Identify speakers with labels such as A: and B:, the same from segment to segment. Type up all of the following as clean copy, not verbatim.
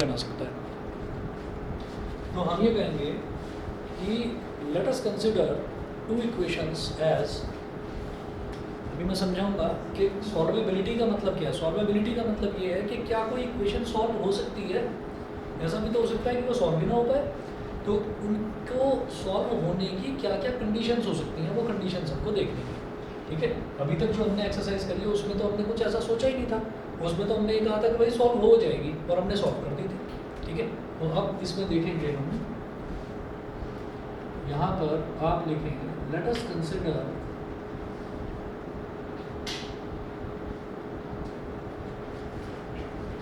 A: बना सकता है। तो हम ये कहेंगे कि let us consider two equations as, अभी मैं समझाऊंगा कि सॉल्वेबिलिटी का मतलब क्या है। सॉल्वेबिलिटी का मतलब ये है कि क्या कोई इक्वेशन सॉल्व हो सकती है। ऐसा भी तो हो सकता है कि वो सॉल्व भी ना हो पाए, तो उनको सॉल्व होने की क्या क्या कंडीशंस हो सकती हैं, वो कंडीशंस हमको देखनी है। ठीक है, अभी तक जो हमने एक्सरसाइज करी है उसमें तो हमने कुछ ऐसा सोचा ही नहीं था। उसमें तो हमने ये कहा था कि भाई सॉल्व हो जाएगी और हमने सॉल्व कर दी थी। ठीक है, तो अब इसमें देखेंगे हम, यहाँ पर आप लिखेंगे late us consider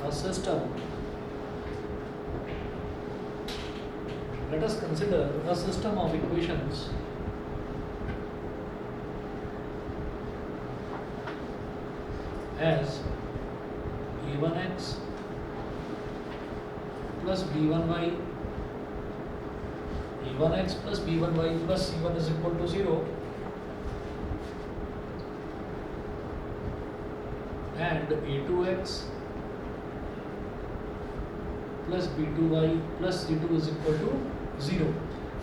A: a system, let us consider a system of equations as a1x plus b1y, a1x plus b1y plus c1 is equal to 0, and a2x plus b2y plus c2 is equal to 0।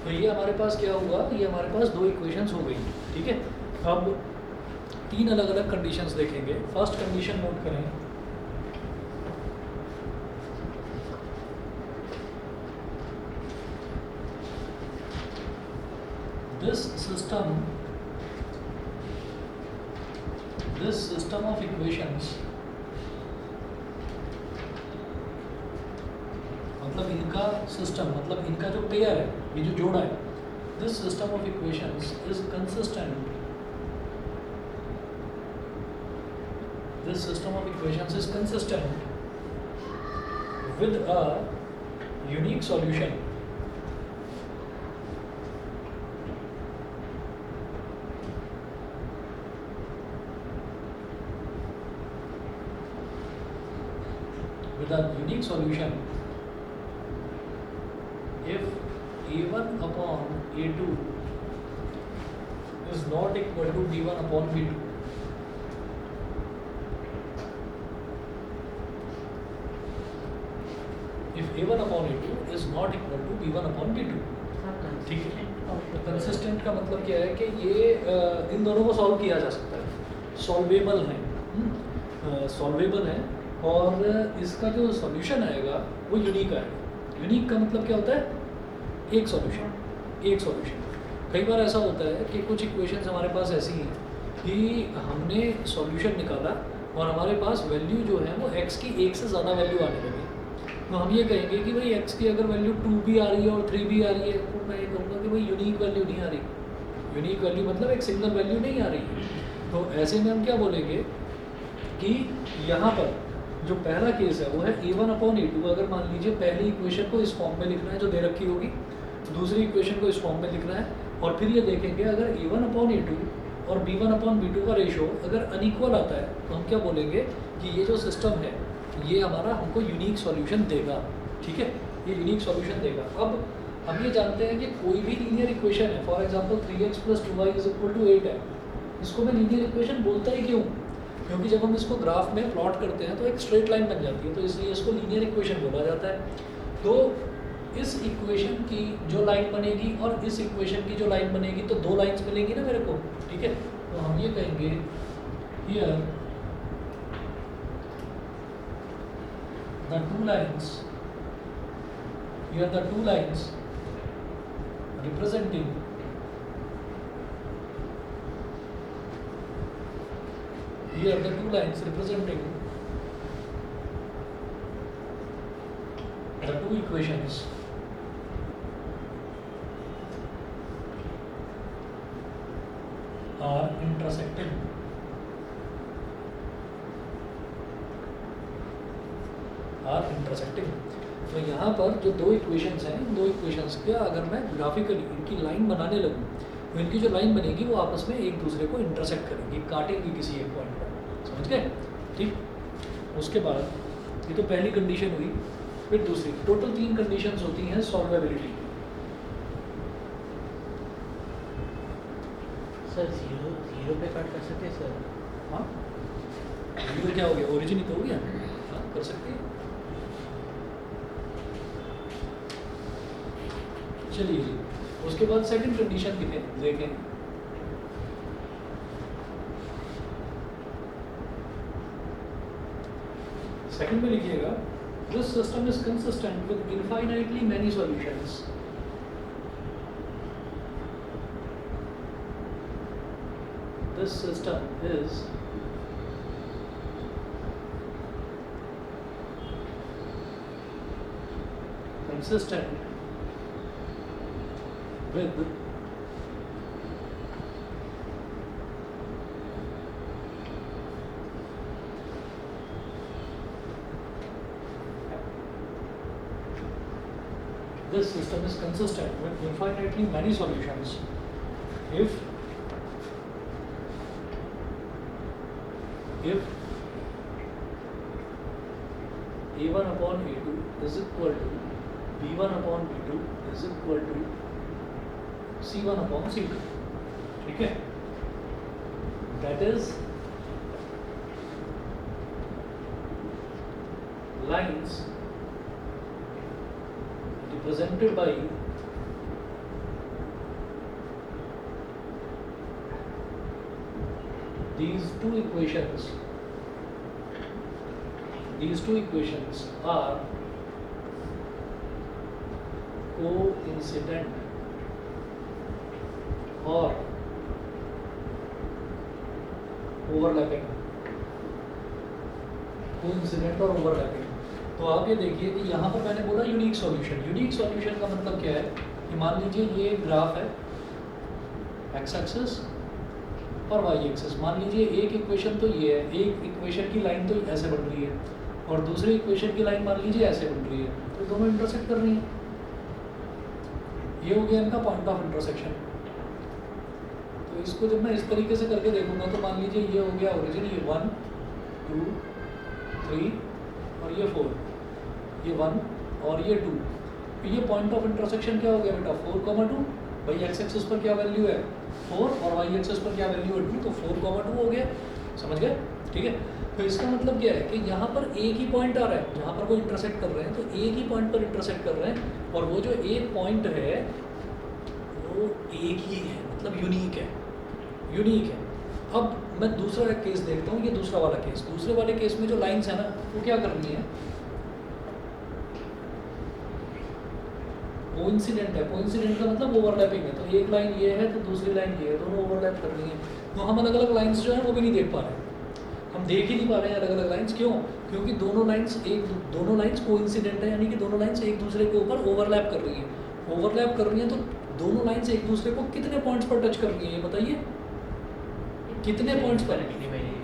A: तो ये हमारे पास क्या हुआ, ये हमारे पास दो equations हो गई। ठीक है, अब तीन अलग अलग कंडीशंस देखेंगे। फर्स्ट कंडीशन नोट करें, दिस सिस्टम ऑफ इक्वेशंस, मतलब इनका सिस्टम, मतलब इनका जो पेयर है, ये जो जोड़ा है, this system of equations is consistent, this system of equations is consistent with a unique solution, with a unique solution if a1 upon a2 is not equal to b1 upon b2, if a1 upon a2 is not equal to b1 upon b2। ठीक है, तो consistent का मतलब क्या है कि ये इन दोनों को सॉल्व किया जा सकता है, सॉल्वेबल है, सॉल्वेबल है, और इसका जो सॉल्यूशन आएगा वो यूनिक आएगा। यूनिक का मतलब क्या होता है, एक सॉल्यूशन, एक सॉल्यूशन। कई बार ऐसा होता है कि कुछ इक्वेशंस हमारे पास ऐसी हैं कि हमने सॉल्यूशन निकाला और हमारे पास वैल्यू जो है वो x की एक से ज़्यादा वैल्यू आने लगी, तो हम ये कहेंगे कि भाई x की अगर वैल्यू 2 भी आ रही है और 3 भी आ रही है, तो मैं ये कहूँगा कि भाई यूनिक वैल्यू नहीं आ रही। यूनिक वैल्यू मतलब एक सिंगल वैल्यू नहीं आ रही। तो ऐसे में हम क्या बोलेंगे कि यहाँ पर जो पहला केस है वो है a1 अपॉन a2। अगर मान लीजिए पहली इक्वेशन को इस फॉर्म में लिखना है जो दे रखी होगी, दूसरी इक्वेशन को इस फॉर्म में लिखना है, और फिर ये देखेंगे अगर a1 अपॉन a2 और b1 अपॉन b2 का रेशो अगर अनइक्वल आता है तो हम क्या बोलेंगे कि ये जो सिस्टम है ये हमारा हमको यूनिक सॉल्यूशन देगा। ठीक है, ये यूनिक सॉल्यूशन देगा। अब हम ये जानते हैं कि कोई भी लीनियर इक्वेशन है, for example 3x plus 2y is equal to 8 है, इसको मैं लीनियर इक्वेशन बोलता ही क्यों, क्योंकि जब हम इसको ग्राफ में प्लॉट करते हैं तो एक स्ट्रेट लाइन बन जाती है, तो इसलिए इसको लीनियर इक्वेशन बोला जाता है। तो इस इक्वेशन की जो लाइन बनेगी और इस इक्वेशन की जो लाइन बनेगी, तो दो लाइंस मिलेंगी ना मेरे को। ठीक है, तो हम ये कहेंगे here the two lines, here the two lines representing here the two lines representing the two equations are intersecting, तो यहाँ पर जो दो इक्वेशंस हैं, इन दो इक्वेशंस का अगर मैं ग्राफिकली इनकी लाइन बनाने लगूँ तो इनकी जो लाइन बनेगी वो आपस में एक दूसरे को इंटरसेक्ट करेंगी, काटेंगी किसी एक पॉइंट पर। समझ गए? ठीक, उसके बाद ये तो पहली कंडीशन हुई, फिर दूसरी। टोटल 3 कंडीशंस होती हैं सॉल्वेबिलिटी।
B: सर जीरो पे कट कर सकते हैं सर?
A: हाँ, जीरो क्या हो गया, ओरिजिन ही तो हो गया। हाँ, कर सकते हैं। चलिए जी, उसके बाद सेकंड कंडीशन देखें। सेकंड में लिखिएगा, this system is consistent with infinitely many solutions. This system is consistent with this system is consistent with infinitely many solutions if a1 upon a2 is equal to b1 upon b2 is equal to c1 upon c2। ठीक है, that is lines represented by these two equations are coincident or overlapping। Coincident और overlapping. तो आप ये देखिए कि यहाँ पर मैंने बोला यूनिक सॉल्यूशन। यूनिक सॉल्यूशन का मतलब क्या है कि मान लीजिए ये ग्राफ है एक्स एक्सिस और वाई एक्सिस। मान लीजिए एक इक्वेशन तो ये है, एक इक्वेशन की लाइन तो ऐसे बन रही है और दूसरी इक्वेशन की लाइन मान लीजिए ऐसे बन रही है, तो दोनों इंटरसेक्ट कर रही हैं। ये हो गया इनका पॉइंट ऑफ इंटरसेक्शन। तो इसको जब मैं इस तरीके से करके देखूंगा तो मान लीजिए ये हो गया ओरिजिन, ये 1 2 3 और ये 4, ये 1 और ये 2। तो ये पॉइंट ऑफ इंटरसेक्शन क्या हो गया बेटा 4,2। भाई एक्स एक्सिस पर क्या वैल्यू है 4 और वाई एक्सिस पर क्या वैल्यू है 2, तो 4,2 हो गया। समझ गए? ठीक है। तो इसका मतलब क्या है कि यहाँ पर एक ही पॉइंट आ रहा है, जहाँ पर वो इंटरसेक्ट कर रहे हैं तो एक ही पॉइंट पर इंटरसेक्ट कर रहे हैं और वो जो एक पॉइंट है वो एक ही है, मतलब यूनिक है। अब मैं दूसरा एक केस देखता हूँ, ये दूसरा वाला केस। दूसरे वाले केस में जो लाइंस है ना वो क्या करनी है, कोइंसिडेंट है। कोइंसिडेंट का मतलब ओवरलैपिंग है। तो एक लाइन ये है तो दूसरी लाइन ये है, दोनों ओवरलैप कर रही है। तो हम अलग अलग लाइंस जो है वो भी नहीं देख पा रहे हैं, हम देख ही नहीं पा रहे हैं अलग अलग लाइंस। क्यों? क्योंकि दोनों लाइंस कोइंसिडेंट है, यानी कि दोनों लाइंस एक दूसरे के ऊपर ओवरलैप कर रही हैं। ओवरलैप कर रही हैं तो दोनों लाइंस एक दूसरे को कितने पॉइंट्स पर टच कर रही हैं, ये बताइए कितने पॉइंट्स पर?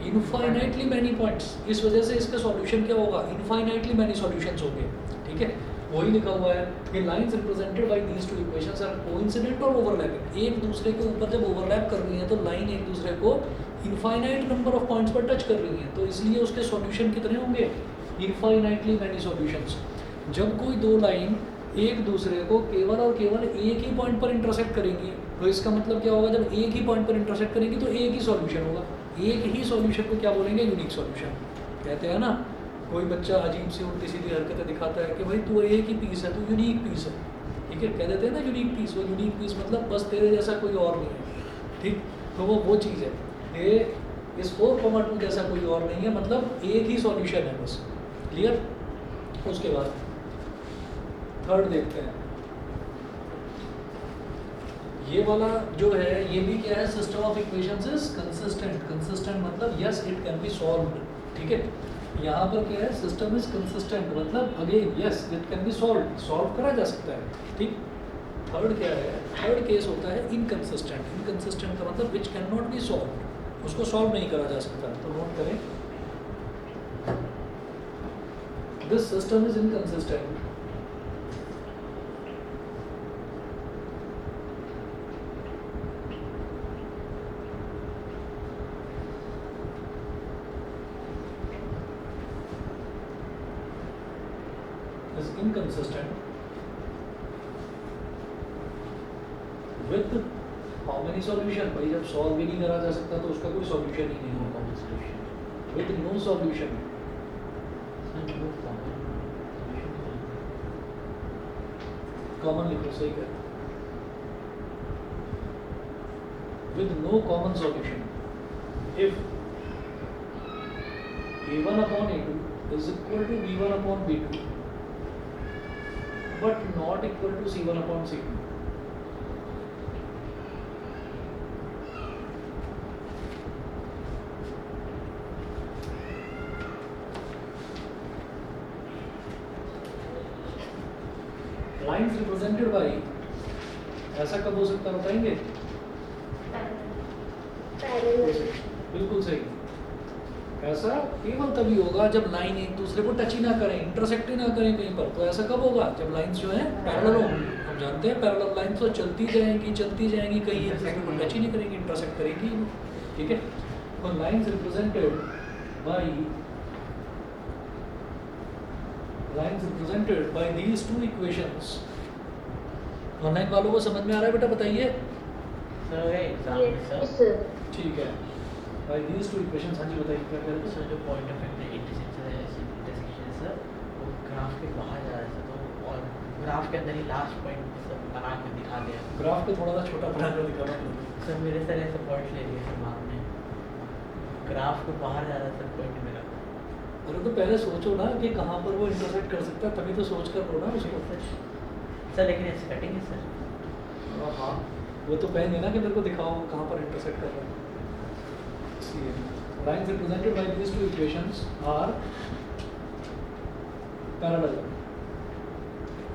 A: Infinitely many points. इस वजह से इसका सॉल्यूशन क्या होगा, इनफाइनाइटली मैनी सॉल्यूशंस होंगे। ठीक है, वही लिखा हुआ है कि lines represented by these two equations are coincident और ओवरलैपिंग। एक दूसरे के ऊपर जब ओवरलैप कर रही है तो लाइन एक दूसरे को इनफाइनाइट नंबर ऑफ पॉइंट्स पर टच कर रही है, तो इसलिए उसके सॉल्यूशन कितने होंगे, इनफाइनाइटली मैनी सॉल्यूशंस। जब कोई दो लाइन एक दूसरे को केवल और केवल एक ही पॉइंट पर इंटरसेक्ट करेंगी तो इसका मतलब क्या होगा, जब एक ही पॉइंट पर इंटरसेक्ट करेंगी तो एक ही सॉल्यूशन होगा। एक ही सॉल्यूशन को क्या बोलेंगे, यूनिक सॉल्यूशन कहते हैं ना। कोई बच्चा अजीब सी उल्टी सीधी हरकतें दिखाता है कि भाई तू एक ही पीस है, तू यूनिक पीस है। ठीक है, कह देते हैं ना यूनिक पीस। वो यूनिक पीस मतलब बस तेरे जैसा कोई और नहीं है। ठीक, तो वो चीज़ है। ये इस 4,2 जैसा कोई और नहीं है, मतलब एक ही सॉल्यूशन है बस। क्लियर? उसके बाद थर्ड देखते हैं। ये वाला जो है ये भी क्या है, system of equations is consistent. Consistent मतलब yes it can be solved. ठीक है, यहाँ पर क्या है, सिस्टम इज कंसिस्टेंट मतलब again yes it can be solved, solve करा जा सकता है। ठीक, थर्ड क्या है, थर्ड केस होता है इनकंसिस्टेंट। इनकंसिस्टेंट का मतलब which can not be solved, उसको सॉल्व नहीं करा जा सकता। तो नोट करें, this system is inconsistent with how many solution। भाई जब सॉल्व भी नहीं करा जा सकता तो उसका कोई सॉल्यूशन ही नहीं होगा। with no solution। कॉमन लिखो, सही है। with no common solution. If A1 upon A2 is equal to B1 upon B2 but not equal to C1 upon C2. Lines represented by, ऐसा कब हो सकता है बताएंगे? बिल्कुल सही। ऐसा केवल तभी होगा जब लाइन एक दूसरे को टच ही ना करें, इंटरसेक्ट ही ना करें कहीं पर। तो ऐसा कब होगा? जब लाइंस जो है पैरेलल हो। हम जानते हैं पैरेलल लाइंस तो चलती जाएंगी कहीं एक दूसरे को टच ही नहीं करेंगी, इंटरसेक्ट करेंगी। ठीक है, तो lines represented by these two equations. Online वालों को समझ में आ रहा है बेटा? बताइए। ठीक है, बाय दीज टू इक्वेशंस। हाँ जी बताइए क्या कह रहे थे?
B: सर जो पॉइंट ऑफ इंटरसेक्शन है सर, वो ग्राफ के बाहर जा रहा है तो, और ग्राफ के अंदर ही लास्ट पॉइंट सब बना के दिखा दिया।
A: ग्राफ को थोड़ा सा छोटा बना कर दिखाना।
B: सर मेरे सर ऐसे पॉइंट ले लिए सर बाद में, ग्राफ के बाहर जा रहा है सर पॉइंट मेरा।
A: अरे तो पहले सोचो ना कि कहाँ पर वो इंटरसेक्ट कर सकता है, तभी तो सोच कर लो ना उसको।
B: सर लेकिन ऐसे कटिंग है सर।
A: हाँ, वो तो पहले ना कि मेरे को दिखाओ कहाँ पर इंटरसेक्ट कर रहा है। Lines represented by these two equations are parallel.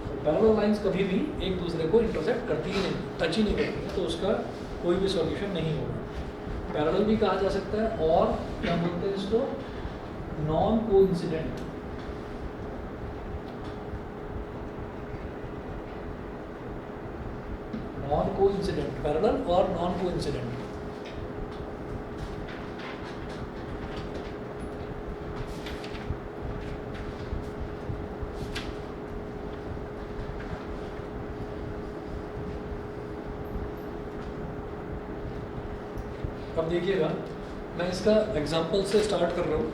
A: So parallel lines कभी भी एक दूसरे को इंटरसेक्ट करती ही नहीं, टच ही नहीं करती, तो उसका कोई भी सॉल्यूशन नहीं होगा। पैरेलल भी कहा जा सकता है, और क्या बोलते हैं इसको? Non coincident. Non coincident parallel और नॉन कोइंसिडेंट। अब देखिएगा, मैं इसका एग्जांपल से स्टार्ट कर रहा हूँ।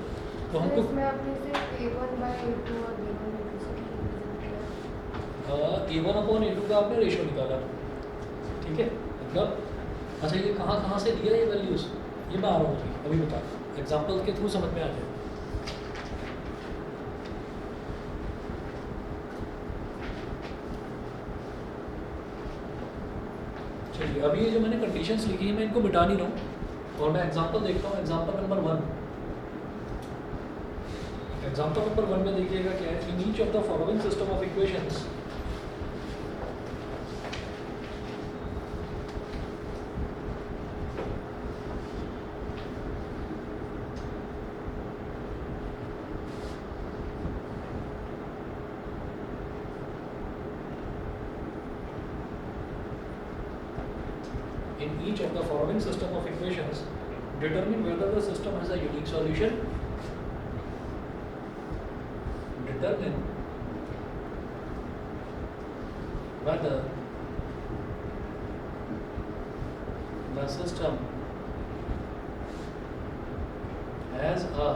A: तो हमको
C: इसमें आपने सिर्फ A1 by A2 और B1 by B2
A: A1 upon A2 का आपने रेशियो निकाला, ठीक है? मतलब अच्छा, ये कहाँ से दिया ये वैल्यूज? ये मैं आ रहा हूँ अभी बता, एग्जांपल के थ्रू समझ में आ जाए। चलिए, अभी ये जो मैंने कंडीशंस लिखी है मैं इनको मिटा नहीं रहा हूँ, और मैं एग्जांपल देखता हूँ। एग्जांपल नंबर 1 में देखिएगा क्या है। In each of the following system of equations determine whether the system has a unique solution. Determine whether the system has a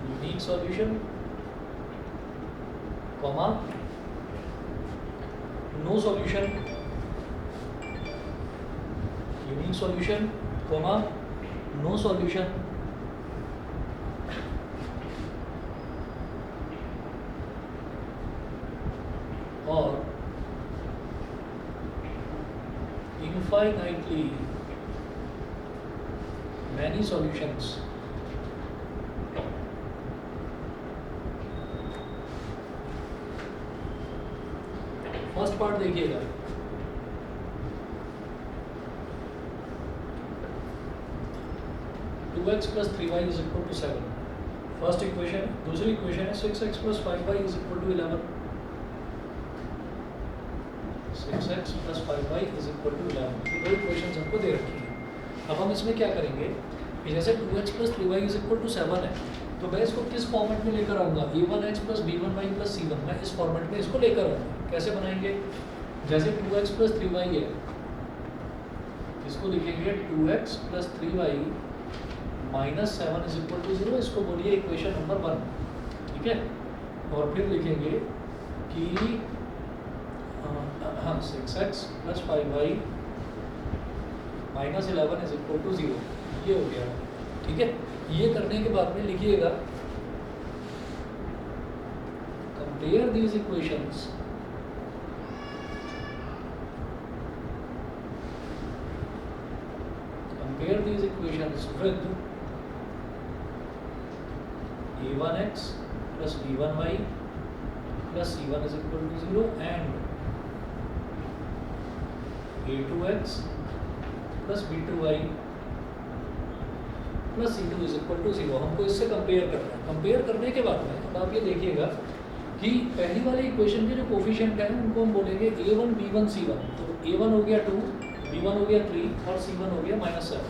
A: unique solution, comma, no solution, unique solution, comma, no solution, or infinitely many solutions. First part देखिएगा, two x plus 3y is equal to 7 first equation. दूसरी equation है 6x plus 5y is equal to 11। 6x plus 5y is equal to 11। ये दो equations हमको दे रखी हैं। अब हम इसमें क्या करेंगे कि जैसे 2x plus 3y is equal to 7 है, तो मैं इसको किस फॉर्मेट में लेकर आऊँगा? a1x plus b1y plus c1, मैं इस फॉर्मेट में इसको लेकर आऊँगा। कैसे बनाएंगे? जैसे 2x प्लस 3y है, इसको लिखेंगे 2x plus 3y minus 7 is equal to 0। इसको बोलिए इक्वेशन नंबर 1, ठीक है? और फिर लिखेंगे कि हाँ 6x plus 5y minus 11 is equal to 0, ये हो गया। ठीक है, ये करने के बाद में लिखिएगा compare these equations with a1x plus b1y plus c1 is equal to 0 and a2x plus b2y plus c2 is equal to 0। हमको इससे कंपेयर करना है। कंपेयर करने के बाद में अब आप ये देखिएगा कि पहली वाली इक्वेशन के जो कोफिशिएंट हैं उनको हम बोलेंगे a1 b1 c1। तो a1 हो गया 2, b1 हो गया 3 और c1 हो गया -7।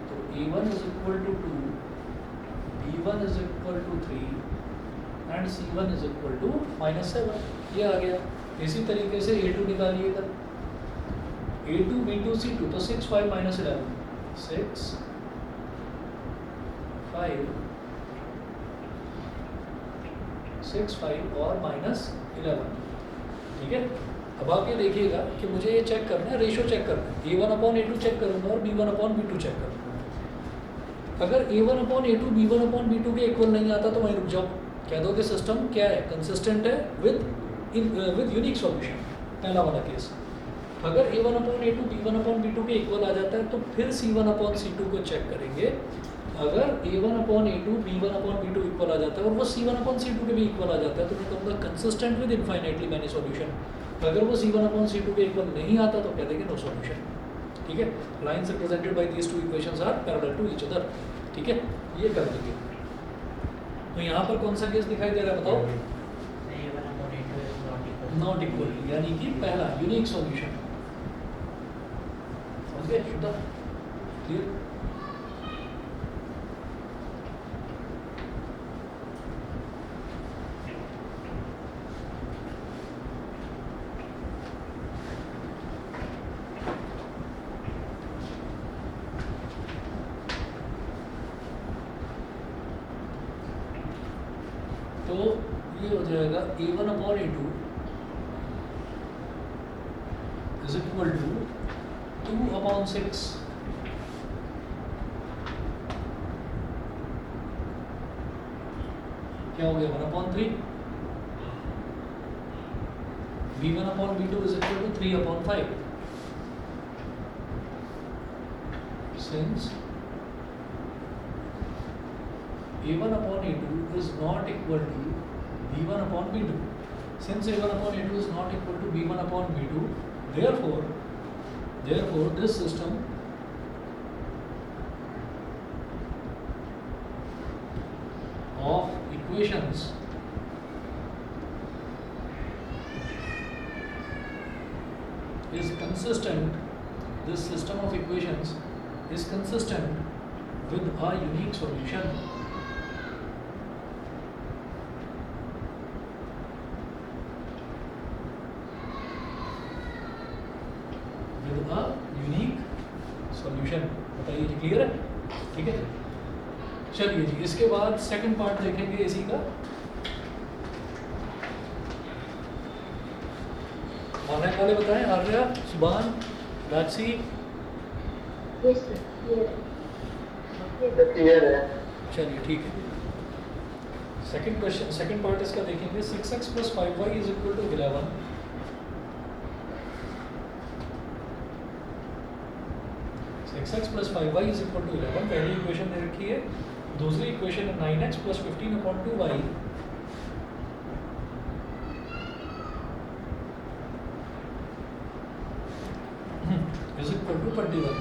A: तो a1 is equal to 2, b1 is equal to 3 and c1 is equal to -7। ये आ गया। इसी तरीके से a2 निकालिएगा, a2 b2 c2। तो 6 5 -11, 6 5 और -11। ठीक है, अब आप ये देखिएगा कि मुझे ये चेक करना है, रेशो चेक करना है। a1/a2 चेक करूँगा और b1/b2 चेक करूँगा। अगर a1/a2 b1/b2 के इक्वल नहीं आता तो वहीं रुक जाओ, कह दो कि सिस्टम क्या है, कंसिस्टेंट है विद यूनिक सॉल्यूशन, पहला वाला केस। अगर a1/a2 b1/b2 के इक्वल आ जाता है तो फिर c1/c2 को चेक करेंगे। अगर a1/a2 b1/b2 इक्वल आ जाता है और वो c1/c2 के भी इक्वल आ जाता है तो मैं कहूँगा consistent with infinitely many solution. अगर वो c1/c2 के इक्वल नहीं आता तो कह देंगे नो सॉल्यूशन। ठीक है, lines represented by these two equations are parallel to each other. ठीक है, ये कर देंगे। तो यहाँ पर कौन सा केस दिखाई दे रहा है बताओ? नॉट इक्वल, यानी कि पहला यूनिक सॉल्यूशन। ओके, शुद्ध क्लियर। तो ये हो जाएगा a1/a2 इज इक्वल टू 2/6 क्या हो गया 1/3। b1/b2 is equal to 3/5 since a1/a2 is not equal to b1/b2, since a1/a2 is not equal to b1/b2, therefore this system of equations is consistent, this system of equations is consistent with a unique solution। with a unique solution। बताइए जी, clear है? ठीक है, चलिए जी, इसके बाद second part देखेंगे इसी का। ऑनलाइन वाले बताएं, आर्या, सुभान, राजसी।
D: यस सर, क्लियर है।
A: चलिए ठीक है, सेकंड क्वेश्चन, सेकंड पार्ट इसका देखेंगे। 6x plus 5y is equal to 11। 6x plus 5y is equal to 11 पहली इक्वेशन दे रखी है। दूसरी इक्वेशन है 9x plus 15/2y is equal to 21,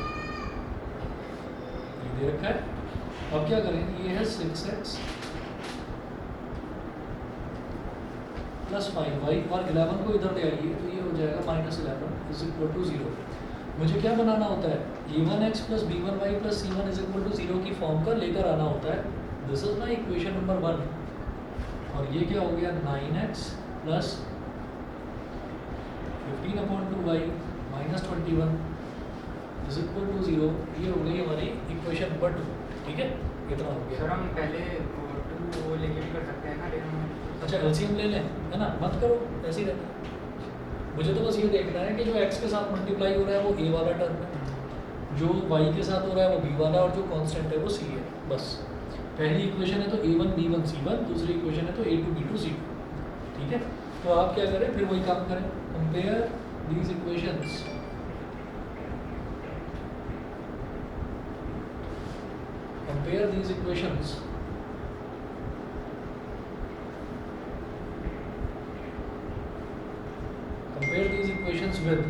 A: ये दे रखा है। अब क्या करेंगे, ये है 6x plus 5y और 11 को इधर ले आइए तो ये हो जाएगा -11 is equal to 0। मुझे क्या बनाना होता है, a1x plus b1y plus c1 is equal to 0 की फॉर्म का लेकर आना होता है। This is my equation number 1। और ये क्या हो गया 9x plus 15/2y minus 21 is equal to 0। ये हो गई हमारी इक्वेशन नंबर 2। ठीक है, कितना हो गया?
B: सर हम पहले 2 लेके भी कर सकते हैं ना, लेकिन
A: अच्छा एलसीएम ले लें, है ना, मत करो, ऐसे ही रहता है। मुझे तो बस ये देखना है कि जो x के साथ मल्टीप्लाई हो रहा है वो a वाला टर्म है, जो y के साथ हो रहा है वो b वाला, और जो कांस्टेंट है वो c है। बस पहली इक्वेशन है तो a1 b1 c1, दूसरी इक्वेशन है तो a2 b2 c2। ठीक है, तो आप क्या करें, फिर वही काम करें, compare these equations, compare these equations with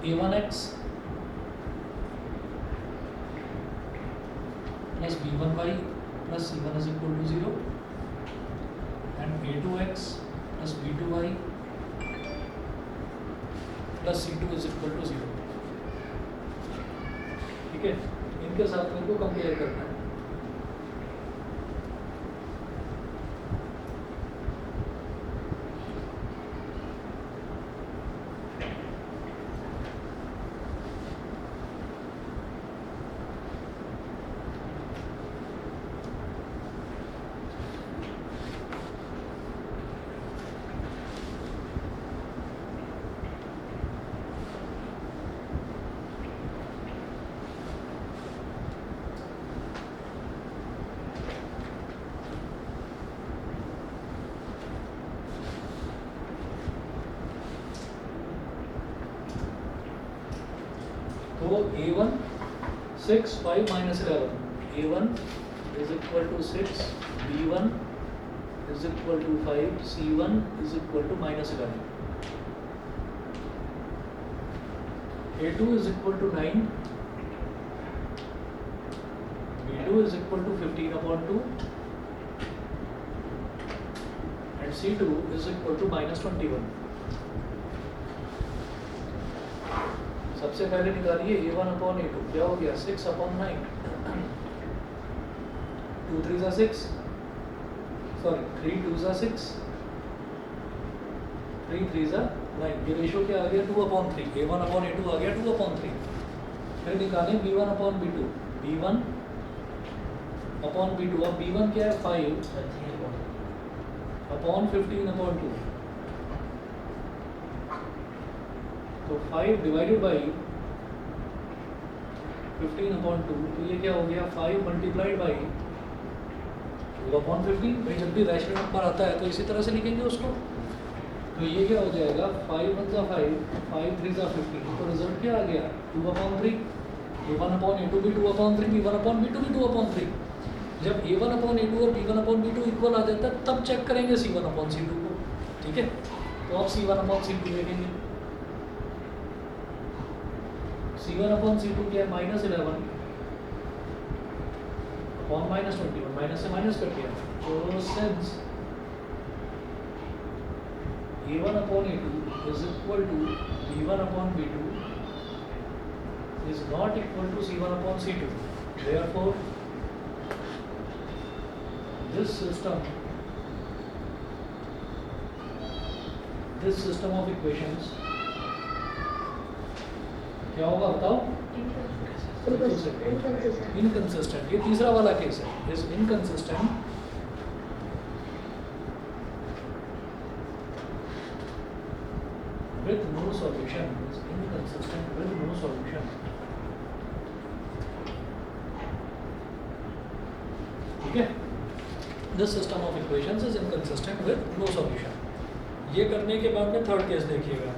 A: a1x plus b1y plus c1 is equal to 0 and a2x plus b2y plus c2 is equal to 0। ठीक है, इनके साथ मेरे को कंपेयर करना है। तो a1 6 5 minus 11, a1 is equal to 6, b1 is equal to 5, c1 is equal to minus 11, a2 is equal to 9, b2 is equal to 15 upon 2 and c2 is equal to minus 21। सबसे पहले निकालिए a1 upon a2, क्या हो गया 6 upon 9, 2 3 जा 6, sorry 3 2 जा 6, 3 3 जा 9, ये रेशो क्या आ गया 2 अपॉन 3, a1 अपॉन a2 आ गया 2 अपॉन 3। फिर निकालें b1 upon b2, b1 upon b2, अब b1 क्या है 5 अपॉन 15 अपॉन 2, तो 5 डिवाइडेड बाई 15 अपॉन 2, तो ये क्या हो गया 5 मल्टीप्लाइड बाई 2 अपॉन 15। भाई जब भी रैशनल नंबर आता है तो इसी तरह से लिखेंगे उसको, तो ये क्या हो जाएगा 5 1 जा 5, 5 3 जा 15, तो रिजल्ट क्या आ गया 2 अपॉन 3, a1 अपॉन a2 भी 2 अपॉन 3, b1 अपॉन b2 भी 2 अपॉन 3। जब a1 अपॉन a2 और b1 अपॉन b2 इक्वल आ जाता है तब चेक करेंगे c1 अपॉन c2 को। ठीक है, तो आप c1 अपॉन c2 देखेंगे, c1 अपॉन c2 क्या है -11 अपॉन -21, माइनस से माइनस कट गया, तो since a1 upon a2 is equal to b1 upon b2 is not equal to c1 upon c2, therefore this system of equations क्या होगा बताओ, inconsistent. ये तीसरा वाला केस है, is inconsistent with no solution, is inconsistent with no solution। ठीक है, this system of equations is inconsistent with no solution। ये करने के बाद में थर्ड केस देखिएगा,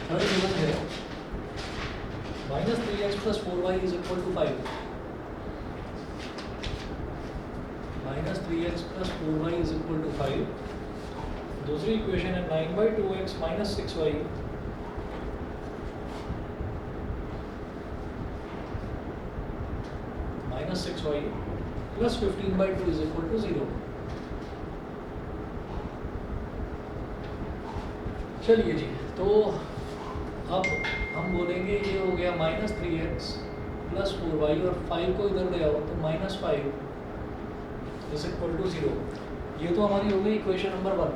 A: थर्ड गिवन है -3x plus 4y is equal to 5, -3x plus 4y is equal to 5। दूसरी इक्वेशन है 9/2x minus 6y minus 6y plus 15/2 is equal to 0। चलिए जी, तो अब हम बोलेंगे ये हो गया -3x plus 4y और 5 को इधर ले आओ तो -5 इज इक्वल टू 0। ये तो हमारी हो गई इक्वेशन नंबर 1,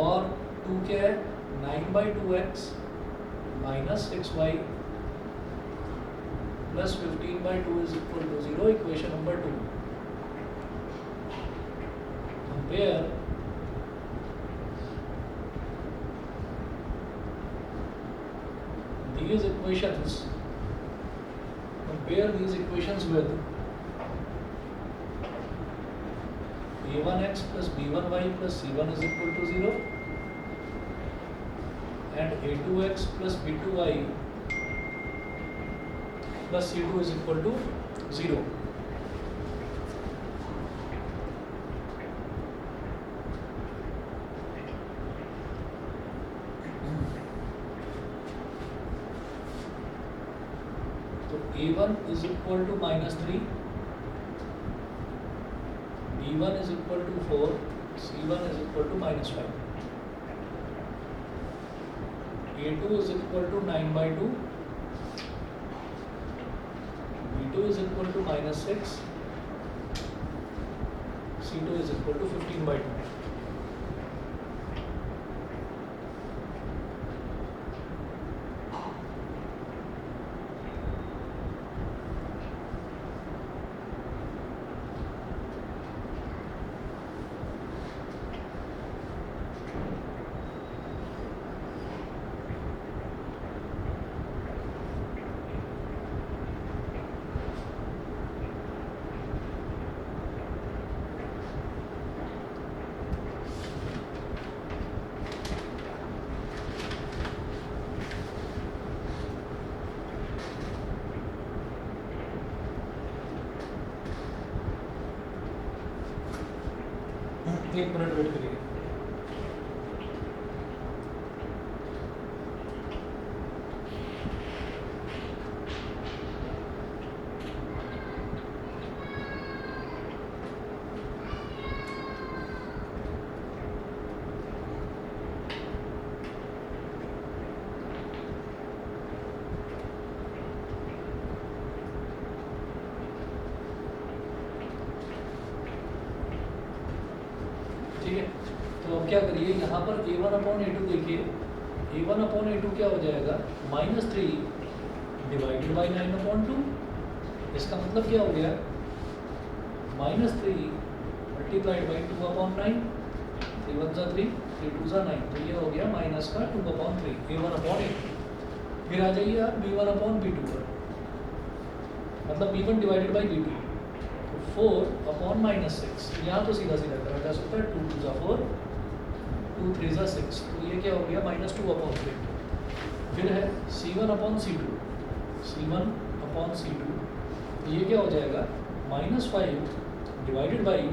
A: और 2 क्या है 9/2x minus 6y plus 15/2 is equal to 0, equation number 2. Compare these equations with a1x plus b1y plus c1 is equal to 0 and a2x plus b2y plus c2 is equal to 0. So a1 is equal to -3, b1 is equal to 4, c1 is equal to -5. a2 is equal to 9/2, b2 is equal to -6, c2 is equal to 15/2. एक minute wait करिए. ठीक है, तो अब क्या करिए, यहाँ पर a1/a2 देखिए, a1/a2 क्या हो जाएगा, -3 डिवाइडेड बाई 9/2. इसका मतलब क्या हो गया, -3 मल्टीप्लाइड बाई 2/9, 3 1 3, 3 2 9, तो ये हो गया माइनस का 2/3 a1/a2. फिर आ जाइए आप b1/b2 पर, मतलब b1 डिवाइडेड बाई b2, 4/-6. यहाँ तो सीधा सीधा करा जा सकता है, 2 2 4, 2 3 6, तो ये क्या हो गया -2/3. फिर है c1/c2, c1/c2, तो ये क्या हो जाएगा -5 डिवाइडेड बाई,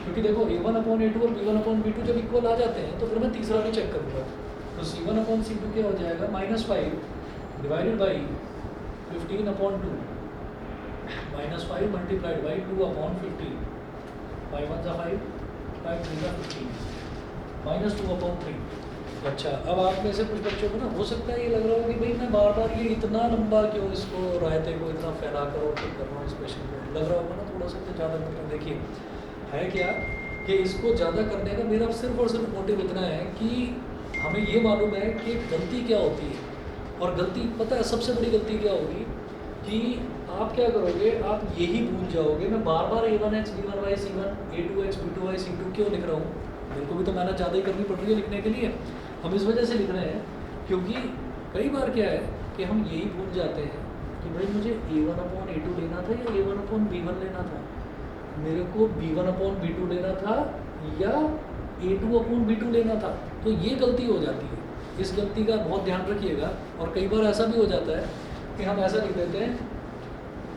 A: क्योंकि देखो a1/a2 और b1/b2 जब इक्वल आ जाते हैं तो फिर मैं तीसरा भी चेक करूँगा, तो c1/c2 क्या हो जाएगा -5 डिवाइडेड बाई 15/2, -5 मल्टीप्लाइड बाई 2/15, 5 1 5, 5 3 15, -2/3. अच्छा, अब आप में से कुछ बच्चों को ना हो सकता है ये लग रहा हो कि भाई मैं बार बार ये इतना लंबा क्यों इसको रायते को इतना फैला कर और फिर कर रहा हूँ इस क्वेश्चन को, लग रहा होगा ना थोड़ा सा ज़्यादा करना. देखिए है क्या कि इसको ज़्यादा करने का मेरा सिर्फ और सिर्फ मोटिव इतना है कि हमें ये मालूम है कि गलती क्या होती है, और गलती पता है सबसे बड़ी गलती क्या होगी कि आप क्या करोगे, आप यही भूल जाओगे. मैं बार बार a1x b1y c1, a2x b2y c2 क्यों लिख रहा हूँ, मेरे को भी तो मेहनत ज़्यादा ही करनी पड़ रही है लिखने के लिए. हम इस वजह से लिख रहे हैं क्योंकि कई बार क्या है कि हम यही भूल जाते हैं कि भाई मुझे a1/a2 लेना था या a1/b1 लेना था, मेरे को b1/b2 लेना था या a2/b2 लेना था. तो ये गलती हो जाती है, इस गलती का बहुत ध्यान रखिएगा. और कई बार ऐसा भी हो जाता है कि हम ऐसा लिख देते हैं,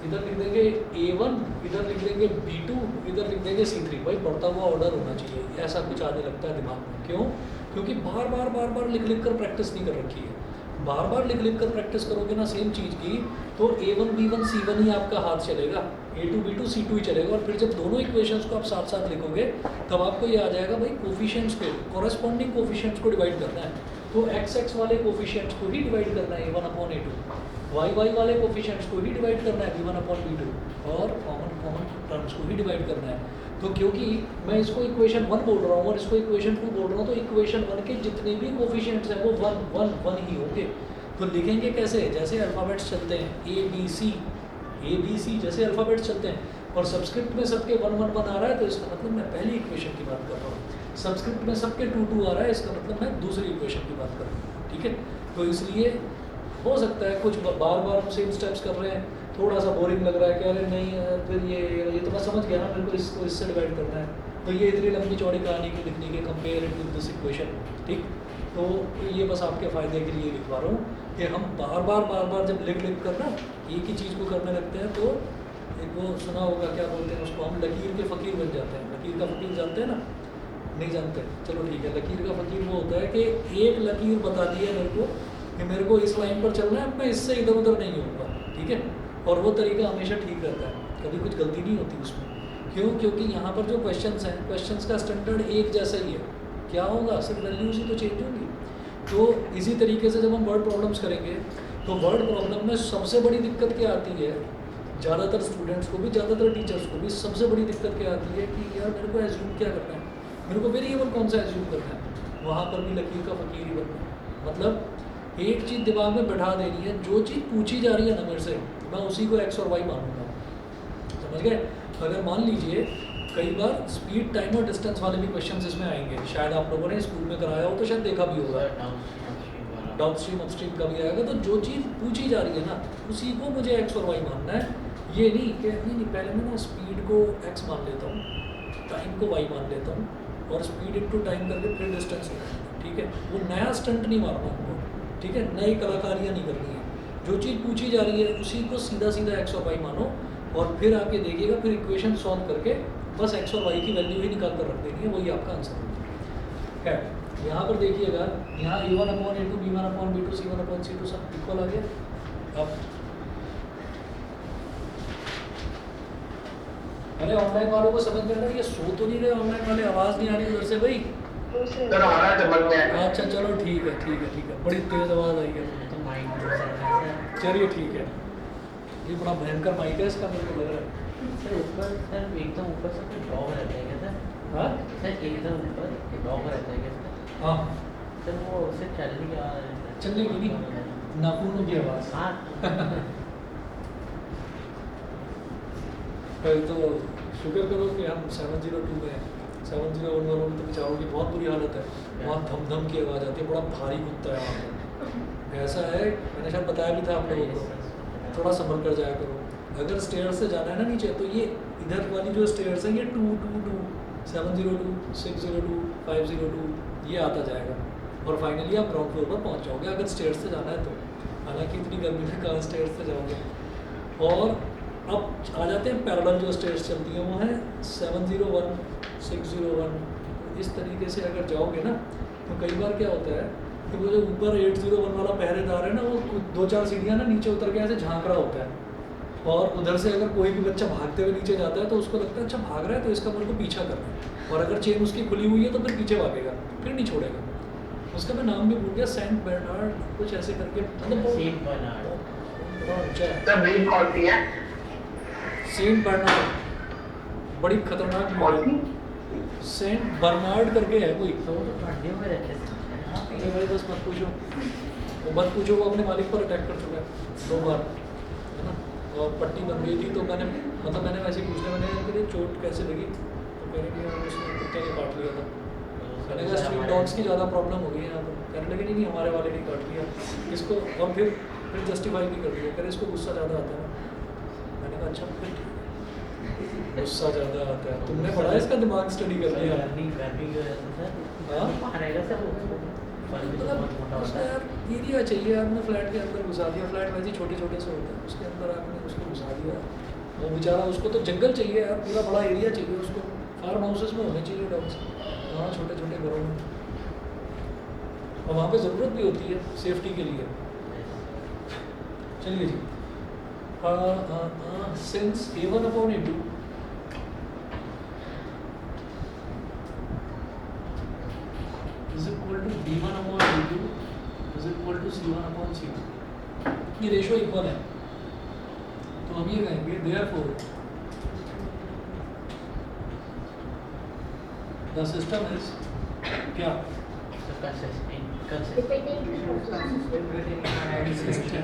A: इधर लिख देंगे a1, इधर लिख देंगे b2, इधर लिख देंगे c3. भाई बढ़ता हुआ ऑर्डर होना चाहिए, ऐसा कुछ आने लगता है दिमाग में. क्यों? क्योंकि बार बार लिख कर प्रैक्टिस नहीं कर रखी है. बार बार लिख कर प्रैक्टिस करोगे ना सेम चीज़ की, तो a1 b1 c1 ही आपका हाथ चलेगा, a2 b2 c2 ही चलेगा. और फिर जब दोनों इक्वेशंस को आप साथ साथ लिखोगे तब आपको ये आ जाएगा भाई कोफिशिएंट्स पे, कॉरेस्पॉन्डिंग कोफिशिएंट्स को डिवाइड करना है. तो x वाले कोफिशिएंट्स को ही डिवाइड करना है a1/a2, y वाले कोफिशिएंट्स को ही डिवाइड करना है b1/b2, और कॉमन टर्म्स को ही डिवाइड करना है. तो क्योंकि मैं इसको इक्वेशन 1 बोल रहा हूँ और इसको इक्वेशन 2 बोल रहा हूँ, तो इक्वेशन 1 के जितने भी कोफिशिएंट्स हैं वो 1 1 1 ही होंगे. तो लिखेंगे कैसे, जैसे अल्फ़ाबेट्स चलते हैं a b c, A B C जैसे अल्फ़ाबेट्स चलते हैं, और सबस्क्रिप्ट में सबके 1 1 1 आ रहा है, तो इसका मतलब मैं पहली इक्वेशन की बात कर रहा हूँ। सबस्क्रिप्ट में सबके 2 2 आ रहा है, इसका मतलब मैं दूसरी इक्वेशन की बात कर रहा हूँ। ठीक है, तो इसलिए हो सकता है कुछ बार बार हम सेम स्टेप्स कर रहे हैं, थोड़ा सा बोरिंग लग रहा है कि अरे नहीं फिर ये तो मैं समझ गया ना, मेरे को इसको इससे डिवाइड करना है, तो ये इतनी लंबी चौड़ी कहानी की लिखने के compare it with this equation. ठीक, तो ये बस आपके फ़ायदे के लिए लिखवा रहा हूँ कि हम बार बार जब लिख कर ना एक ही चीज़ को करने लगते हैं, तो एक वो सुना होगा, क्या बोलते हैं उसको, हम लकीर के फ़कीर बन जाते हैं। लकीर का फ़कीर जानते हैं ना? नहीं जानते? चलो ठीक है, लकीर का फ़कीर वो होता है कि एक लकीर बता दी है मेरे को कि मेरे को इस लाइन पर चलना है, मैं इससे इधर उधर नहीं होऊंगा। ठीक है, और वो तरीका हमेशा ठीक रहता है, कभी कुछ गलती नहीं होती उसमें। क्यों? क्योंकि यहाँ पर जो क्वेश्चंस हैं, क्वेश्चंस का स्टैंडर्ड एक जैसा ही है। क्या होगा? सिर्फ वैल्यूज ही तो चेंज होंगी। तो इसी तरीके से जब हम वर्ड प्रॉब्लम्स करेंगे, तो वर्ड प्रॉब्लम में सबसे बड़ी दिक्कत क्या आती है, ज़्यादातर स्टूडेंट्स को भी, ज़्यादातर टीचर्स को भी सबसे बड़ी दिक्कत क्या आती है कि यार मेरे को एज्यूम क्या करना है, मेरे को वेरिएबल कौन सा एज्यूम करना है। वहाँ पर भी लकीर का फ़कीर ही बनना है। मतलब एक चीज़ दिमाग में बैठा देनी है, जो चीज़ पूछी जा रही है ना मेरे से, मैं उसी को एक्स और वाई मानूंगा। समझ गए? अगर मान लीजिए कई बार स्पीड, टाइम और डिस्टेंस वाले भी क्वेश्चंस इसमें आएंगे, शायद आप लोगों ने स्कूल में कराया हो तो शायद देखा भी होगा। डाउन स्ट्रीम अपस्ट्रीम का भी आएगा। तो जो चीज़ पूछी जा रही है ना, उसी को मुझे एक्स और वाई मानना है। ये नहीं कि नहीं पहले मैं ना स्पीड को एक्स मान लेता हूँ, टाइम को वाई मान लेता हूँ, और स्पीड इनटू टाइम करके फिर डिस्टेंस लेता हूँ। ठीक है, वो नया स्टंट नहीं मारना हमको। ठीक है, नई कलाकारियाँ नहीं करनी है। जो चीज़ पूछी जा रही है उसी को सीधा सीधा एक्स और वाई मानो, और फिर आप ये देखिएगा, फिर इक्वेशन सॉल्व करके बस एक्स और वाई की वैल्यू ही निकाल कर रख देनी है, वही आपका आंसर है। यहाँ पर देखिएगा, यहाँ a1/a2 b1/b2 c1/c2 सब इक्वल आ गया। अब अरे ऑनलाइन वालों को समझ में आ रहा है, ये सो तो नहीं रहे ऑनलाइन वाले, आवाज़ नहीं आ रही उधर से भाई?
C: सर
E: आ रहा है, समझ में आया।
A: अच्छा चलो ठीक है, ठीक है, ठीक है, बड़ी तेज़ आवाज़ आई है।
B: तो माइंड
A: चलिए ठीक है, ये बड़ा भयंकर माइक है इसका, मेरे को लग रहा है।
B: सर ऊपर, सर एकदम ऊपर से कोई डॉग रहता है क्या सर?
A: हाँ
B: सर एकदम ऊपर एक डॉग रहता है क्या सर?
A: हाँ,
B: सर वो उससे चलने की आवाज़ रहता है।
A: चलने की नहीं, नाखूनों की आवाज़।
B: हाँ
A: तो शुक्र करो कि हम 702 में हैं। 701 वालों में तो बेचारों की बहुत बुरी हालत है, वहाँ धम धम की आवाज़ आती है, बड़ा भारी कुत्ता है वहाँ पर। ऐसा है, मैंने शायद बताया भी था आप लोगों को, थोड़ा संभल कर जाया करो। अगर स्टेयर से जाना है ना नीचे, तो ये इधर वाली जो स्टेयर्स हैं, ये 222, 702, 602, 502 ये आता जाएगा, और फाइनली आप ग्राउंड फ्लोर पर पहुंच जाओगे अगर स्टेयर से जाना है तो। हालांकि इतनी गर्मी में कहाँ स्टेयर से जाओगे। और अब आ जाते हैं पैरेलल जो स्टेयर्स चलती हैं, वो हैं 701, 601। इस तरीके से अगर जाओगे ना, तो कई बार क्या होता है कि वो जो ऊपर 801 वाला पहरेदार है ना, वो 2-4 सीढ़ियाँ ना नीचे उतर के ऐसे झाँक रहा होता है, और उधर से अगर कोई भी बच्चा भागते हुए नीचे जाता है तो उसको लगता है अच्छा भाग रहा है तो इसका मेरे को पीछा करना है, और अगर चेन उसकी खुली हुई है तो फिर पीछे भागेगा, फिर नहीं छोड़ेगा। उसका मैं नाम भी भूल गया, सेंट बर्नार्ड कुछ ऐसे करके, मतलब
B: सेंट बर्नार्ड।
E: सर ब्रीड कौन सी है?
A: सेंट बर्नार्ड बड़ी खतरनाक
E: कौन
A: ब्रीड
E: सी?
A: है, सेंट बर्नार्ड करके है कोई।
B: तो वो तो ठंडे में रहते हैं।
A: अरे भाई बस मत पूछो, वो मत पूछो, वो अपने मालिक पर अटैक कर चुका है 2 बार, है ना। और पट्टी बन गई थी, तो मैंने वैसे ही पूछ लिया, मैंने कि चोट कैसे लगी, तो मैंने कि उसने कुत्ते ने काट लिया था। मैंने कहा स्ट्रीट डॉग्स की ज़्यादा प्रॉब्लम हो गई है यहाँ पर। कहने लगे नहीं हमारे वाले नहीं काट लिया इसको, और फिर जस्टिफाई भी कर दिया, कह इसको गुस्सा ज़्यादा आता है। मैंने कहा अच्छा फिर ठीक है, गुस्सा ज़्यादा आता है, तुमने पढ़ा इसका दिमाग स्टडी कर लिया।
B: गर्मी की वजह से सर
A: हाँ?
B: वहाँ रहेगा सर वो फल भी बहुत मोटा
A: मतलब
B: होता
A: उसका
B: है।
A: यार एरिया चाहिए, आपने फ्लैट के अंदर घुसा दिया, फ्लैट वैसे ही छोटे छोटे से होते हैं, उसके अंदर आपने उसको घुसा दिया, वो बेचारा, उसको तो जंगल चाहिए यार, पूरा बड़ा एरिया चाहिए उसको, फार्म हाउसेस में होने चाहिए डॉग्स, वहाँ छोटे छोटे घरों में, और वहाँ पे ज़रूरत भी होती है सेफ्टी के लिए। चलिए जी, since a1/a2 is equal to b1/b2 is equal to c1/c2, ये रेशो इक्वल है, तो हम ये कहेंगे therefore the system is क्या?
B: So consistent
D: Dependent on
B: any solution.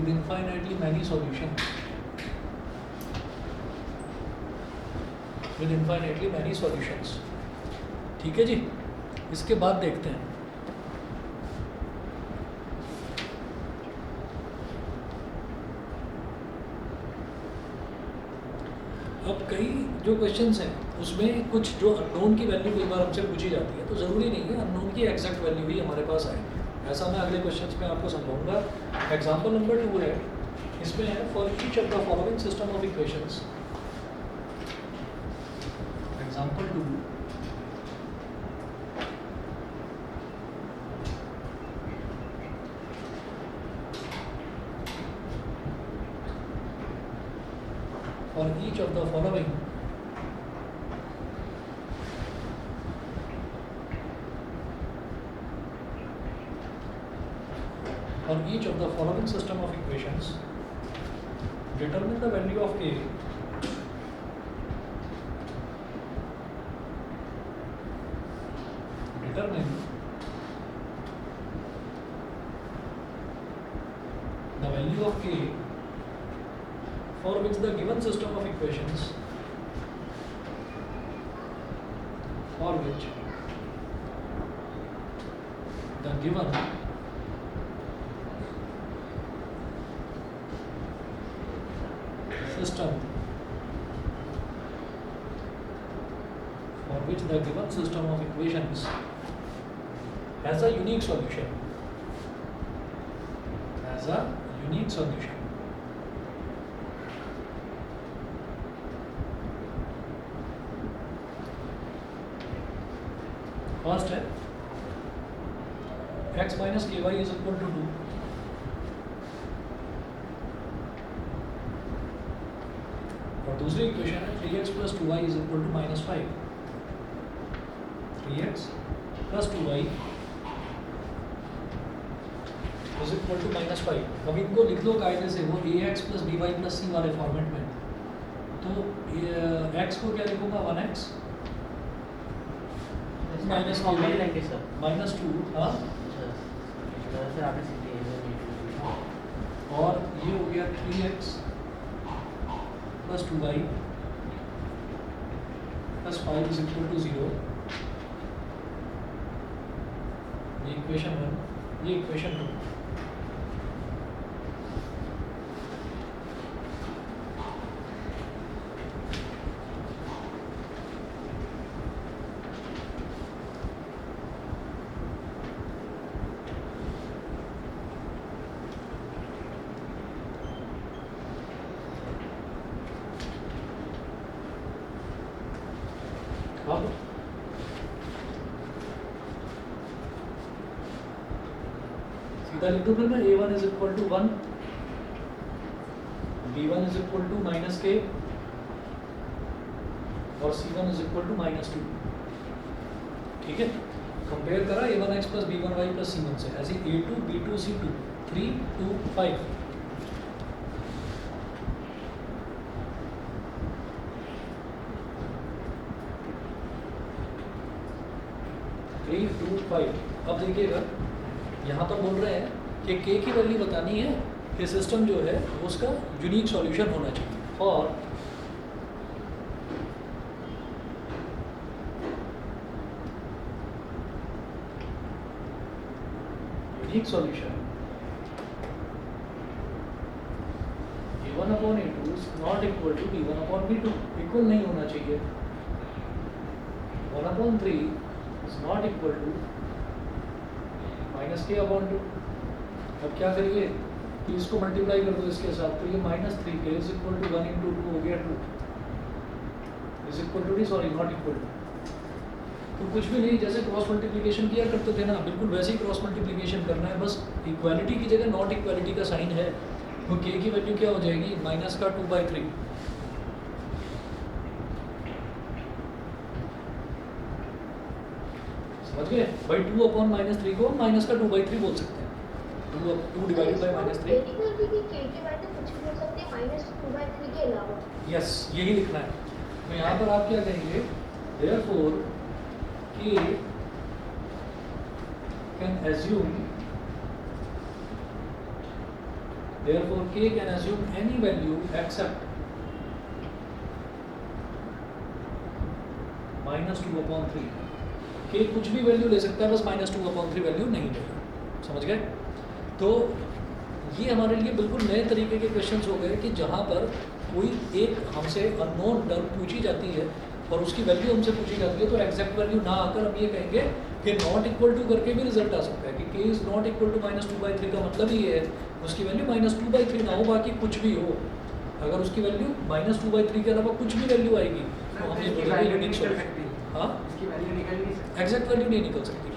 A: with infinitely many solutions. With infinitely many solutions. ठीक है जी, इसके बाद देखते हैं अब कई जो क्वेश्चंस हैं उसमें कुछ जो अननोन की वैल्यू कई बार हमसे पूछी जाती है, तो ज़रूरी नहीं है अननोन की एग्जैक्ट वैल्यू ही हमारे पास आए। ऐसा मैं अगले क्वेश्चंस में आपको समझाऊंगा। एग्जांपल नंबर 2 है, इसमें है for each of the following system of equations. Example 2, for each of the following system of equations, determine the value of a for which the given system of equations has a unique solution. First है x minus ky is equal to 2. और दूसरी equation है 3x plus 2y is equal to minus 5. 3x plus 2y is equal to minus 5. अब इनको लिख लो कायदे से, वो ax plus by plus c वाले फॉर्मेट में। तो x को क्या लिखूंगा 1x माइनस माइनस 2, हाँ
B: सर आपने सीधे
A: और ये हो गया 3x plus 2y plus 5 is equal to 0। ये इक्वेशन 1, ये इक्वेशन 2। अब सीधा लिख दो फिर मैं a1 is equal to 1, b1 is equal to minus k और c1 is equal to minus 2। ठीक है, कंपेयर करा a1x plus b1y plus c1 से, ऐसे a2 b2 c2 3 2 5। अब देखिएगा यहाँ तो बोल रहे हैं कि k की वैल्यू बतानी है कि सिस्टम जो है उसका यूनिक सॉल्यूशन होना चाहिए। और unique solution a1/a2 is not equal to b1/b2, equal नहीं होना चाहिए। 1/3 is not equal to minus k/2। अब क्या करिए कि इसको मल्टीप्लाई कर दो इसके साथ, तो ये -3k is equal to 1 into 2 हो गया 2 is equal to sorry not equal to. तो कुछ भी नहीं, जैसे क्रॉस मल्टीप्लिकेशन किया करते थे ना, बिल्कुल वैसे ही क्रॉस मल्टीप्लिकेशन करना है, बस इक्वालिटी की जगह नॉट इक्वालिटी का साइन है, तो k की वैल्यू क्या हो जाएगी माइनस का 2/3। समझ गए भाई, 2/-3 को माइनस का 2/3 बोल सकते हैं। 2 डिवाइडेड बाय -3।
D: -2/3 के अलावा
A: यस, यही लिखना है। तो यहाँ पर आप क्या कहेंगे, therefore k can assume Therefore k can assume any value except -2/3. k कुछ भी वैल्यू ले सकता है, बस -2/3 वैल्यू नहीं लेगा। समझ गए? तो ये हमारे लिए बिल्कुल नए तरीके के क्वेश्चंस हो गए कि जहाँ पर कोई एक हमसे अननोन टर्म पूछी जाती है और उसकी वैल्यू हमसे पूछी जाती है, तो एग्जैक्ट वैल्यू ना आकर हम ये कहेंगे कि नॉट इक्वल टू करके भी रिजल्ट आ सकता है कि k is not equal to -2/3 का मतलब ही है उसकी वैल्यू -2/3 ना हो, बाकी कुछ भी हो। अगर उसकी वैल्यू -2/3 के अलावा कुछ भी वैल्यू आएगी तो हम ये बोलेंगे यूनिक सॉल्यूशन। हाँ,
B: इसकी वैल्यू निकल नहीं सकती।
A: एग्जैक्ट वैल्यू नहीं निकल सकती।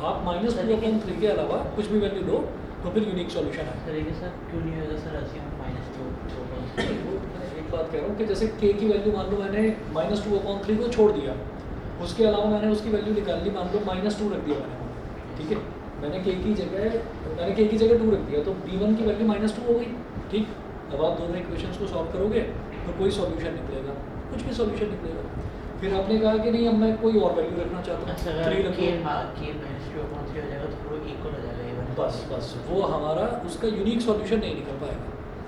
A: आप -2/3 के अलावा कुछ भी वैल्यू लो तो फिर यूनिक सॉल्यूशन है।
B: तरीके से क्यों नहीं होगा सर अज्यूम -2/3?
A: एक बात कह रहा हूँ कि जैसे k की वैल्यू मान लो मैंने -2/3 को छोड़ दिया, उसके अलावा मैंने उसकी वैल्यू निकाल ली, मान लो -2 रख दिया मैंने, ठीक है, मैंने k की जगह 2 रख दिया, तो b1 की वैल्यू -2 हो गई। ठीक, अब आप दोनों इक्वेशंस को सॉल्व करोगे तो कोई सॉल्यूशन निकलेगा, कुछ भी सॉल्यूशन निकलेगा। फिर आपने कहा कि नहीं अब मैं कोई और वैल्यू रखना चाहता हूँ,
B: अच्छा,
A: 3
B: अगर
A: रखो।
B: k -2/3 हो जाएगा तो वो इक्वल हो जाएगा ये वाला।
A: बस वो हमारा उसका यूनिक सॉल्यूशन नहीं निकल पाएगा।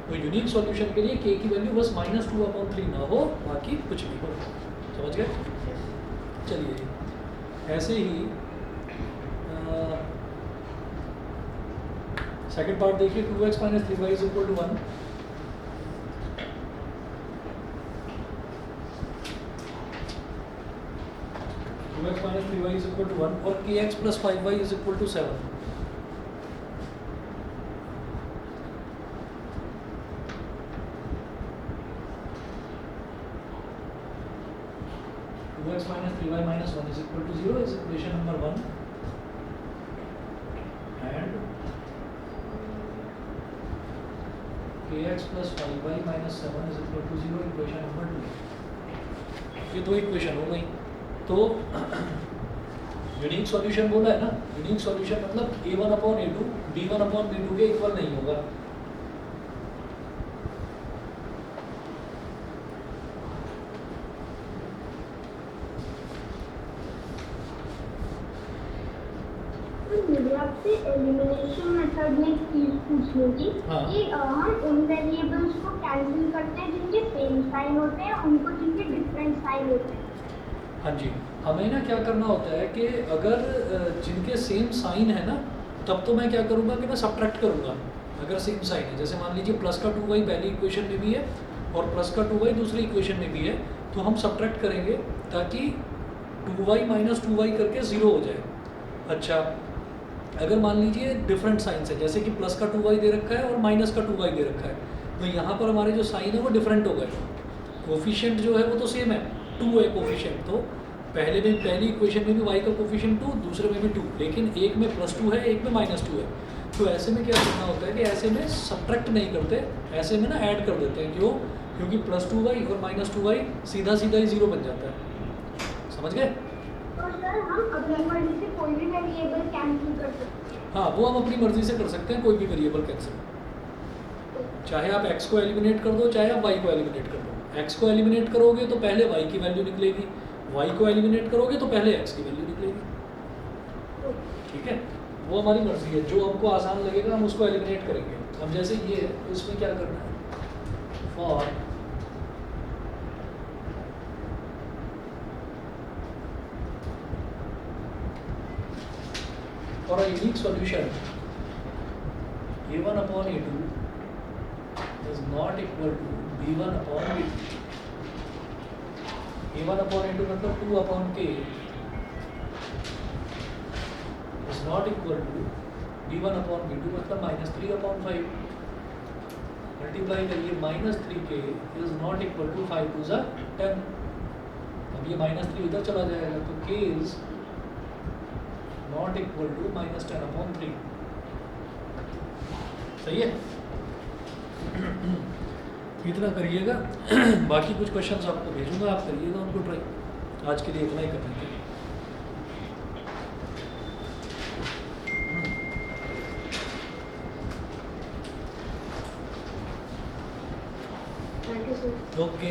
A: तो यूनिक सॉल्यूशन के लिए k की वैल्यू बस -2/3 ना हो, बाकी कुछ भी हो। समझ गए? चलिए, ऐसे ही सेकंड पार्ट देखिए, 2x - 3y = 1। x - 3y = 1 और kx + 5y = 7। x - 3y - 1 = 0 is equation number 1, and kx + 5y - 7 = 0 equation number 2। ये दो इक्वेशन हो गई। तो यूनिक सॉल्यूशन बोला है ना, यूनिक सॉल्यूशन मतलब a1/a2 b1/b2 के इक्वल नहीं होगा।
D: मुझे आपसे एलिमिनेशन मेथड में एक चीज पूछनी थी
A: हाँ।
D: कि हम उन वेरिएबल्स को कैंसिल करते हैं जिनके सेम साइन होते हैं, उनको जिनके डिफरेंट साइन होते हैं।
A: हाँ जी, हमें ना क्या करना होता है कि अगर जिनके सेम साइन है ना, तब तो मैं क्या करूँगा कि मैं सब्ट्रैक्ट करूँगा। अगर सेम साइन है, जैसे मान लीजिए प्लस का 2y पहली इक्वेशन में भी है और प्लस का 2y दूसरी इक्वेशन में भी है, तो हम सब्ट्रैक्ट करेंगे ताकि 2y - 2y करके 0 हो जाए। अच्छा, अगर मान लीजिए डिफरेंट साइंस है, जैसे कि प्लस का 2y दे रखा है और माइनस का 2y दे रखा है, तो यहाँ पर हमारे जो साइन है वो डिफरेंट हो गए। कोफिशिएंट जो है वो तो सेम है, 2 है कोफिशिएंट, तो पहली इक्वेशन में भी y का कोफिशिएंट 2, दूसरे में भी 2, लेकिन एक में +2 है, एक में -2 है। तो ऐसे में क्या करना होता है कि ऐसे में सब्ट्रैक्ट नहीं करते, ऐसे में ना ऐड कर देते हैं। क्यों? क्योंकि +2y और -2y सीधा सीधा ही 0 बन जाता है। समझ गए?
D: तो सर हम अपनी मर्जी से कोई भी वेरिएबल कैंसिल कर सकते हैं।
A: हाँ, वो हम अपनी मर्जी से कर सकते हैं, कोई भी वेरिएबल कैंसिल। चाहे आप x को एलिमिनेट कर दो, चाहे आप y को एलिमिनेट कर दो। x को एलिमिनेट करोगे तो पहले y की वैल्यू निकलेगी, y को एलिमिनेट करोगे तो पहले x की वैल्यू निकलेगी। ठीक है, वो हमारी मर्जी है, जो हमको आसान लगेगा हम उसको एलिमिनेट करेंगे। अब जैसे ये है, तो इसमें क्या करना है, for a unique solution a1/a2 is not equal to b1/b2। a1/a2 मतलब 2/k is not equal to b1/b2 मतलब -3/5। मल्टीप्लाई करिए, -3k is not equal to 5 to the 10। अब ये -3 इधर चला जाएगा, तो k is not equal to -10/3। सही है? इतना करिएगा। बाकी कुछ क्वेश्चंस आपको भेजूंगा, आप करिएगा उनको ट्राई। आज के लिए इतना ही करना है।
D: Thank you sir.
A: ओके।